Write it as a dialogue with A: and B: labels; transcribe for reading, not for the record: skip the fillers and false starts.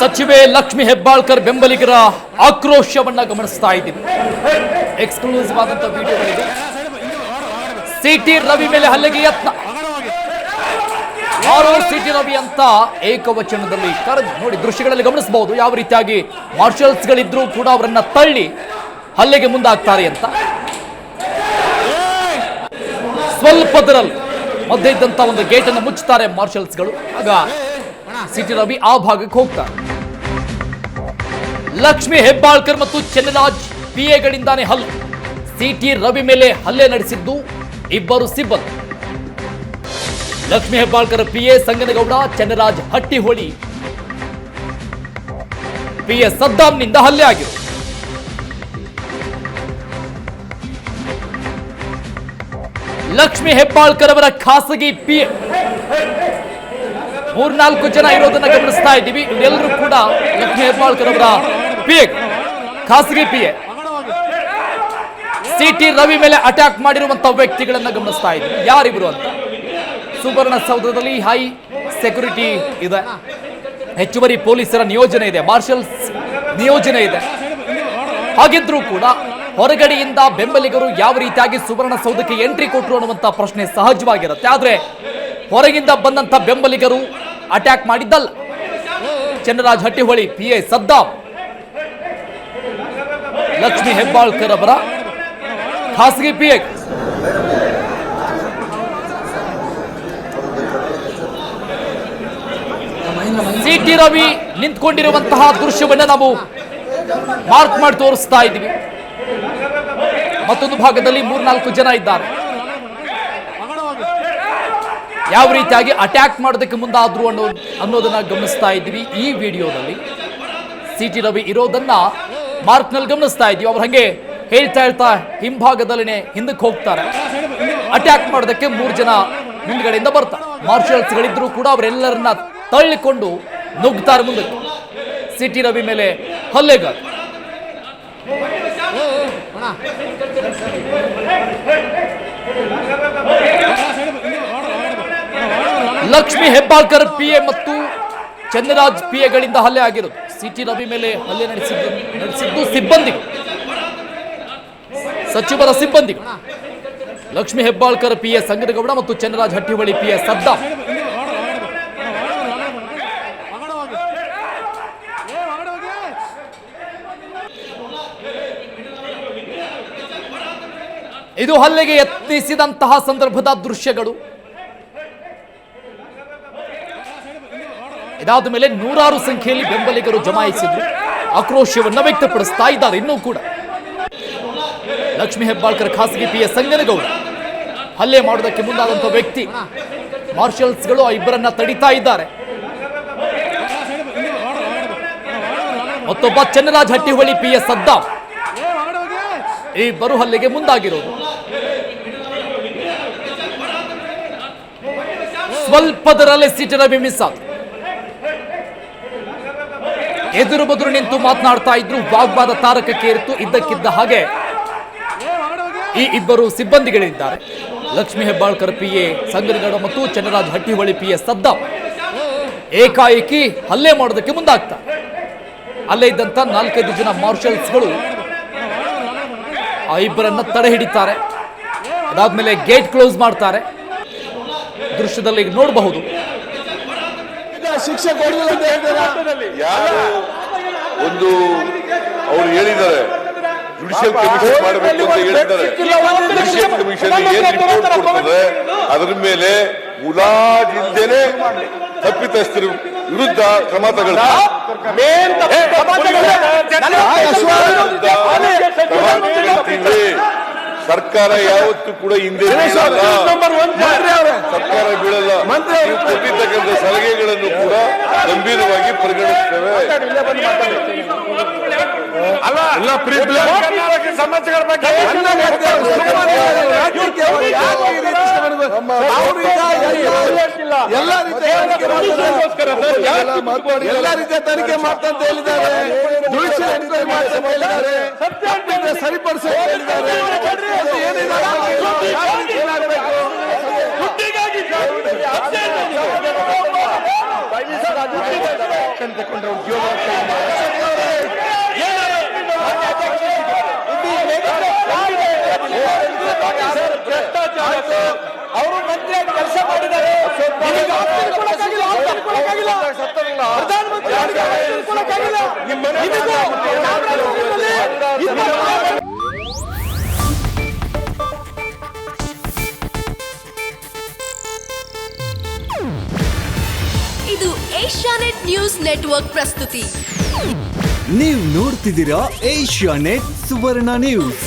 A: ಸಚಿವೆ ಲಕ್ಷ್ಮಿ ಹೆಬ್ಬಾಳ್ಕರ್ ಬೆಂಬಲಿಗರ ಆಕ್ರೋಶವನ್ನ ಗಮನಿಸ್ತಾ ಇದ್ದೀವಿ. ಎಕ್ಸ್ಕ್ಲೂಸಿವ್ ಆದಂತ ವಿಡಿಯೋಗಳಿದೆ. ಸಿಟಿ ರವಿ ಮೇಲೆ ಹಲ್ಲೆಗೆ ಯತ್ನ, ಯಾರೋ ಸಿಟಿ ರವಿ ಅಂತ ಏಕವಚನದಲ್ಲಿ ಕರೆದು ನೋಡಿ ದೃಶ್ಯಗಳಲ್ಲಿ ಗಮನಿಸಬಹುದು. ಯಾವ ರೀತಿಯಾಗಿ ಮಾರ್ಷಲ್ಸ್ ಗಳಿದ್ರು ಕೂಡ ಅವರನ್ನ ತಳ್ಳಿ ಹಲ್ಲೆಗೆ ಮುಂದಾಗ್ತಾರೆ ಅಂತ. ಸ್ವಲ್ಪದರಲ್ಲಿ ಮಧ್ಯೆ ಇದ್ದಂತ ಒಂದು ಗೇಟ್ ಅನ್ನು ಮುಚ್ಚುತ್ತಾರೆ ಮಾರ್ಷಲ್ಸ್ ಗಳು. ಆಗ ಸಿಟಿ ರವಿ ಆ ಭಾಗಕ್ಕೆ ಹೋಗ್ತಾರೆ. ಲಕ್ಷ್ಮಿ ಹೆಬ್ಬಾಳ್ಕರ್ ಮತ್ತು ಚೆನ್ನರಾಜ್ ಪಿಎಗಳಿಂದಾನೇ ಹಲ್ಲೆ. ಸಿಟಿ ರವಿ ಮೇಲೆ ಹಲ್ಲೆ ನಡೆಸಿದ್ದು ಇಬ್ಬರು ಸಿಬ್ಬಂದಿ. ಲಕ್ಷ್ಮಿ ಹೆಬ್ಬಾಳ್ಕರ್ ಪಿಎ ಸಂಗನಗೌಡ, ಚೆನ್ನರಾಜ್ ಹಟ್ಟಿಹೊಳಿ ಪಿಎ ಸದ್ದಾಂನಿಂದ ಹಲ್ಲೆ ಆಗಿತ್ತು. ಲಕ್ಷ್ಮಿ ಹೆಬ್ಬಾಳ್ಕರ್ ಅವರ ಖಾಸಗಿ ಪಿಎ 3-4 ಜನ ಇರೋದನ್ನ ಗಮನಿಸ್ತಾ ಇದ್ದೀವಿ. ಇವರೆಲ್ಲರೂ ಕೂಡ ಲಕ್ಷ್ಮಿ ಹೆಬ್ಬಾಳ್ಕರ್ ಅವರ ಪಿಎ, ಖಾಸಗಿ ಪಿಎ. ಸಿಟಿ ರವಿ ಮೇಲೆ ಅಟ್ಯಾಕ್ ಮಾಡಿರುವಂತಹ ವ್ಯಕ್ತಿಗಳನ್ನ ಗಮನಿಸ್ತಾ ಇದ್ದೀವಿ. ಯಾರಿಬ್ರು ಅಂತ. ಸುವರ್ಣಸೌಧದಲ್ಲಿ ಹೈ ಸೆಕ್ಯೂರಿಟಿ ಇದೆ, ಹೆಚ್ಚುವರಿ ಪೊಲೀಸರ ನಿಯೋಜನೆ ಇದೆ, ಮಾರ್ಷಲ್ಸ್ ನಿಯೋಜನೆ ಇದೆ. ಹಾಗಿದ್ರೂ ಕೂಡ ಹೊರಗಡೆಯಿಂದ ಬೆಂಬಲಿಗರು ಯಾವ ರೀತಿಯಾಗಿ ಸುವರ್ಣಸೌಧಕ್ಕೆ ಎಂಟ್ರಿ ಕೊಟ್ಟರು ಅನ್ನುವಂಥ ಪ್ರಶ್ನೆ ಸಹಜವಾಗಿರುತ್ತೆ. ಆದ್ರೆ ಹೊರಗಿಂದ ಬಂದಂತ ಬೆಂಬಲಿಗರು ಅಟ್ಯಾಕ್ ಮಾಡಿದ್ದಲ್ಲ. ಚೆನ್ನರಾಜ್ ಹಟ್ಟಿಹೊಳಿ ಪಿಎ ಸದ್ದಾಂ ಲಕ್ಷ್ಮಿ ಹೆಬ್ಬಾಳ್ಕರ್ ಅವರ ಖಾಸಗಿ ಪಿಎ. ಸಿಟಿ ರವಿ ನಿಂತ್ಕೊಂಡಿರುವಂತಹ ದೃಶ್ಯವನ್ನ ನಾವು ಮಾರ್ಕ್ ಮಾಡಿ ತೋರಿಸ್ತಾ ಇದ್ದೀವಿ. ಮತ್ತೊಂದು ಭಾಗದಲ್ಲಿ 3-4 ಜನ ಇದ್ದಾರೆ. ಯಾವ ರೀತಿಯಾಗಿ ಅಟ್ಯಾಕ್ ಮಾಡೋದಕ್ಕೆ ಮುಂದಾದ್ರು ಅನ್ನೋದನ್ನ ಗಮನಿಸ್ತಾ ಇದ್ದೀವಿ. ಈ ವಿಡಿಯೋದಲ್ಲಿ ಸಿಟಿ ರವಿ ಇರೋದನ್ನ ಮಾರ್ಕ್ ನಲ್ಲಿ ಗಮನಿಸ್ತಾ ಇದ್ದೀವಿ. ಅವ್ರು ಹಂಗೆ ಹೇಳ್ತಾ ಹಿಂಭಾಗದಲ್ಲಿನೇ ಹಿಂದಕ್ಕೆ ಹೋಗ್ತಾರೆ. ಅಟ್ಯಾಕ್ ಮಾಡೋದಕ್ಕೆ 3 ಜನ ಮುಂದ್ಗಡೆಯಿಂದ ಬರ್ತಾರೆ. ಮಾರ್ಷಲ್ಸ್ ಗಳಿದ್ರು ಕೂಡ ಅವರೆಲ್ಲರನ್ನ ತಳ್ಳಿಕೊಂಡು ನುಗ್ತಾರೆ ಮುಂದಕ್ಕೆ. ಸಿಟಿ ರವಿ ಮೇಲೆ ಹಲ್ಲೆಗಾರ. ಲಕ್ಷ್ಮಿ ಹೆಬ್ಬಾಳ್ಕರ್ ಪಿಎ ಮತ್ತು ಚೆನ್ನರಾಜ್ ಪಿಎಗಳಿಂದ ಹಲ್ಲೆ ಆಗಿರೋದು. ಸಿಟಿ ರವಿ ಮೇಲೆ ಹಲ್ಲೆ ನಡೆಸಿದ್ದು ಸಿಬ್ಬಂದಿಗಳು, ಸಚಿವರ ಸಿಬ್ಬಂದಿಗಳು. ಲಕ್ಷ್ಮಿ ಹೆಬ್ಬಾಳ್ಕರ್ ಪಿಎ ಸಂಗನಗೌಡ ಮತ್ತು ಚೆನ್ನರಾಜ್ ಹಟ್ಟಿಹೊಳಿ ಪಿಎ ಸದ್ದಾಂ. ಇದು ಹಲ್ಲೆಗೆ ಯತ್ನಿಸಿದಂತಹ ಸಂದರ್ಭದ ದೃಶ್ಯಗಳು. ಇದಾದ ಮೇಲೆ ನೂರಾರು ಸಂಖ್ಯೆಯಲ್ಲಿ ಬೆಂಬಲಿಗರು ಜಮಾಯಿಸಿದ್ರು, ಆಕ್ರೋಶವನ್ನ ವ್ಯಕ್ತಪಡಿಸ್ತಾ ಇದ್ದಾರೆ. ಇನ್ನೂ ಕೂಡ ಲಕ್ಷ್ಮಿ ಹೆಬ್ಬಾಳ್ಕರ್ ಖಾಸಗಿ ಪಿಎ ಸಂಗನಗೌಡ ಹಲ್ಲೆ ಮಾಡೋದಕ್ಕೆ ಮುಂದಾದಂತಹ ವ್ಯಕ್ತಿ. ಮಾರ್ಷಲ್ಸ್ಗಳು ಆ ಇಬ್ಬರನ್ನ ತಡಿತಾ ಇದ್ದಾರೆ. ಮತ್ತೊಬ್ಬ ಚೆನ್ನರಾಜ್ ಹಟ್ಟಿಹೊಳಿ ಪಿಎ ಸದ್ದಾಂ ಈ ಇಬ್ಬರು ಹಲ್ಲೆಗೆ ಮುಂದಾಗಿರೋದು. ಸ್ವಲ್ಪದರಲ್ಲೇ ಸಿಟಿ ರವಿ ಮಿಸ್ ಆದ. ಎದುರು ಬದುರು ನಿಂತು ಮಾತನಾಡ್ತಾ ಇದ್ರು. ವಾಗ್ವಾದ ತಾರಕಕ್ಕೆ ಏರಿತು. ಇದ್ದಕ್ಕಿದ್ದ ಹಾಗೆ ಈ ಇಬ್ಬರು ಸಿಬ್ಬಂದಿಗಳಿದ್ದಾರೆ. ಲಕ್ಷ್ಮಿ ಹೆಬ್ಬಾಳ್ಕರ್ ಪಿಎ ಸಂಗನಗೌಡ ಮತ್ತು ಚೆನ್ನರಾಜ್ ಹಟ್ಟಿಹೊಳಿ ಪಿಎ ಸದ್ದಾಂ ಏಕಾಏಕಿ ಹಲ್ಲೆ ಮಾಡೋದಕ್ಕೆ ಮುಂದಾಗ್ತಾರೆ. ಅಲ್ಲೇ ಇದ್ದಂತ 4-5 ಜನ ಮಾರ್ಷಲ್ಸ್ಗಳು ಆ ಇಬ್ಬರನ್ನ ತಡೆ ಹಿಡಿತಾರೆ. ಅದಾದ್ಮೇಲೆ ಗೇಟ್ ಕ್ಲೋಸ್ ಮಾಡ್ತಾರೆ. ದೃಶ್ಯದಲ್ಲಿ ನೋಡಬಹುದು.
B: ಶಿಕ್ಷೆ
C: ಯಾರು ಒಂದು ಅವ್ರು ಹೇಳಿದ್ದಾರೆ, ಜುಡಿಷಿಯಲ್ ಕಮಿಷನ್ ಮಾಡಬೇಕು ಅಂತ ಹೇಳಿದ್ದಾರೆ. ಜುಡಿಷಿಯಲ್ ಕಮಿಷನ್ ಏನ್ ರಿಪೋರ್ಟ್ ಕೊಡ್ತದೆ ಅದರ ಮೇಲೆ ಮುಲಾಜಿಲ್ದೇನೆ ತಪ್ಪಿತಸ್ಥರ ವಿರುದ್ಧ ಕ್ರಮ ತಗೊಳ್ತಾರೆ. ಸರ್ಕಾರ ಯಾವತ್ತೂ ಕೂಡ ಹಿಂದೆ ಸರ್ಕಾರ ಬೀಳಲ್ಲ. ನೀವು ಕೊಟ್ಟಿರ್ತಕ್ಕಂಥ ಸಲಹೆಗಳನ್ನು ಕೂಡ ಗಂಭೀರವಾಗಿ ಪರಿಗಣಿಸ್ತೇವೆ.
B: ಸಮಸ್ಯೆಗಳ ಬಗ್ಗೆ ಎಲ್ಲ ರೀತಿಯ ತನಿಖೆ ಮಾಡ್ತಂತ ಹೇಳಿದ್ದಾರೆ. ಸರಿಪಡಿಸ ಹೇಳಿದ್ದಾರೆ. ಜವಾಬ್ದಾರಿ ತಗೊಂಡ್ರೆ ಅವ್ರ ಜೀವ ಅವರು ಮಂತ್ರಿ ಕೆಲಸ ಮಾಡಿದ್ದಾರೆ.
D: ಇದು ಏಷ್ಯಾನೆಟ್ ನ್ಯೂಸ್ ನೆಟ್ವರ್ಕ್ ಪ್ರಸ್ತುತಿ.
E: ನೀವು ನೋಡ್ತಿದ್ದೀರಾ ಏಷ್ಯಾನೆಟ್ ಸುವರ್ಣ ನ್ಯೂಸ್.